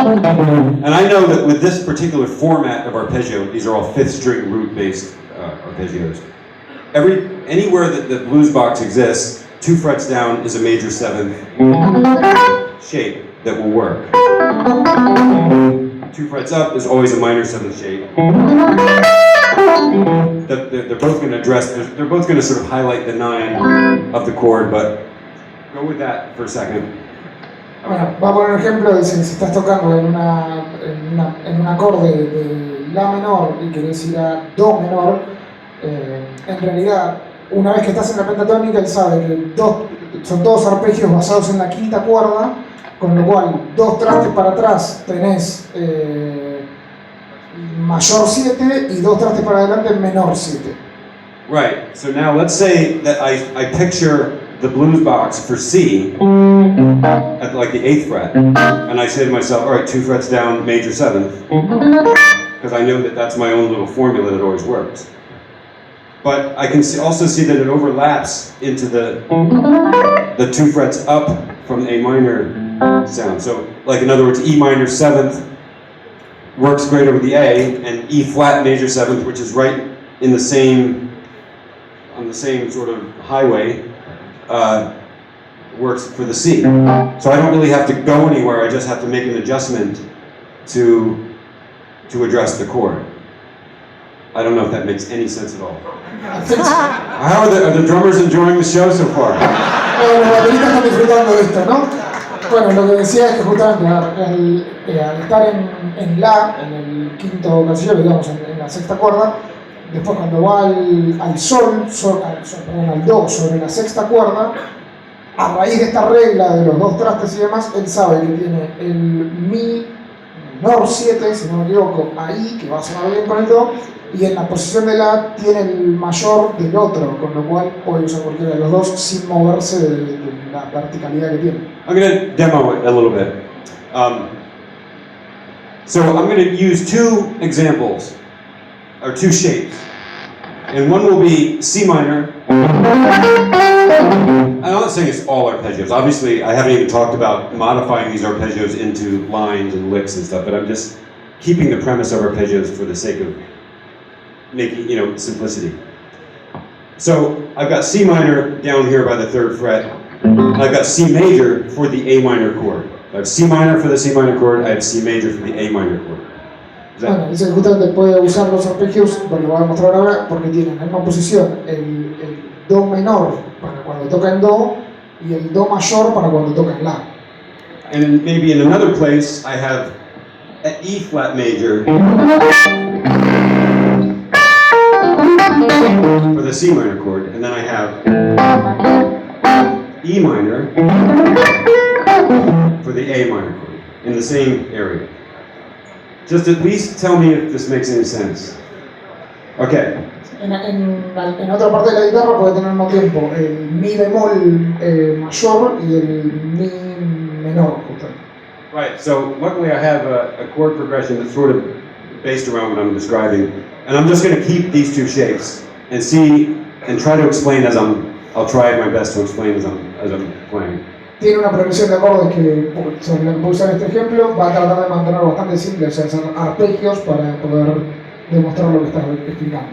And I know that with this particular format of arpeggio, these are all fifth string root-based arpeggios. Anywhere that the blues box exists, 2 frets down is a major 7th shape that will work. 2 frets up is always a minor 7th shape. They're both going to address, they're both going to sort of highlight the 9 of the chord, but go with that for a second. Bueno, va a poner un ejemplo, dice que si estás tocando en un acorde de La menor y querés ir a Do menor, en realidad, una vez que estás en la pentatónica, él sabe que son todos arpegios basados en la quinta cuerda, con lo cual 2 trastes para atrás tenés mayor 7 y 2 trastes para adelante menor 7. Right, so now let's say that I picture the blues box for C at like the 8th fret, and I say to myself, all right, 2 frets down, major 7th, because I know that that's my own little formula that always works. But I can also see that it overlaps into the 2 frets up from the A minor sound. So, like in other words, E minor 7th works great over the A, and E flat major 7th, which is right in the same, on the same sort of highway, works for the C. So I don't really have to go anywhere, I just have to make an adjustment to address the chord. I don't know if that makes any sense at all. How are the drummers enjoying the show so far? Bueno, los bateristas están disfrutando de esto, ¿no? Bueno, lo que decía es que justamente al estar en La, en el quinto casillero, digamos, en la sexta cuerda, después cuando va al Sol, al Do sobre la sexta cuerda, a raíz de esta regla de los 2 trastes y demás, él sabe que tiene el Mi menor 7, si no me equivoco, ahí, que va a sonar bien con el Do, y en la posición de La tiene el mayor del otro, con lo cual puede usar cualquiera de los dos sin moverse de la verticalidad que tiene. I'm going to demo it a little bit. So I'm going to use 2 examples, or 2 shapes. And one will be C minor. I'm not saying it's all arpeggios. Obviously, I haven't even talked about modifying these arpeggios into lines and licks and stuff, but I'm just keeping the premise of arpeggios for the sake of making, simplicity. So I've got C minor down here by the 3rd fret. I've got C major for the A minor chord. I have C minor for the C minor chord. I have C major for the A minor chord. Bueno, dice que justamente puede usar los arpegios, bueno, lo voy a mostrar ahora, porque tienen en la misma posición el Do menor para cuando toca en Do y el Do mayor para cuando toca en La. And maybe in another place I have an E flat major for the C minor chord, and then I have E minor for the A minor chord in the same area. Just at least tell me if this makes any sense. Okay. En otra parte de la guitarra puede tener al mismo tiempo el Mi bemol mayor y el Mi menor. Right, so luckily I have a chord progression that's sort of based around what I'm describing. And I'm just going to keep these 2 shapes and try to explain I'll try my best to explain as I'm playing. Tiene una progresión de acordes que, sobre la que puedo usar este ejemplo, va a tratar de mantener bastante simple, o sea, hacer arpegios para poder demostrar lo que estás explicando.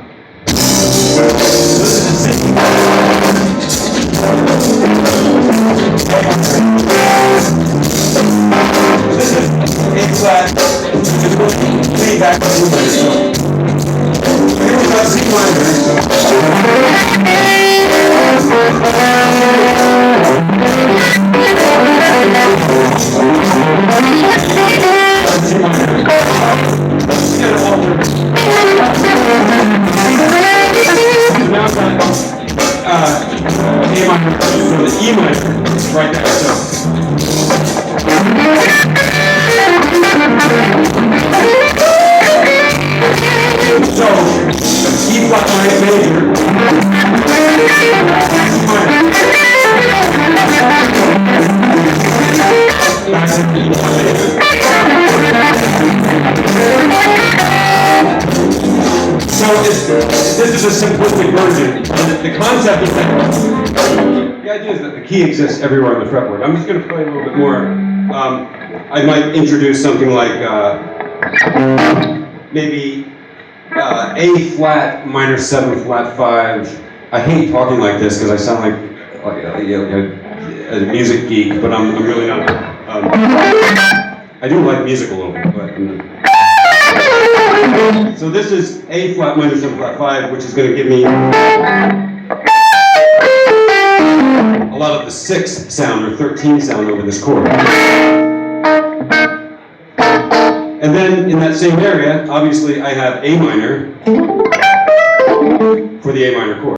E minor, right there. So E flat minor major. So this is a simplistic version. The concept is that the idea is that the key exists everywhere on the fretboard. I'm just going to play a little bit more. I might introduce something like maybe A flat minor 7 flat 5. I hate talking like this because I sound like a music geek, but I'm really not. I do like music a little bit, but I'm not. So this is A flat minor 7 flat 5, which is going to give me a lot of the 6 sound or 13 sound over this chord. And then in that same area, obviously I have A minor for the A minor chord.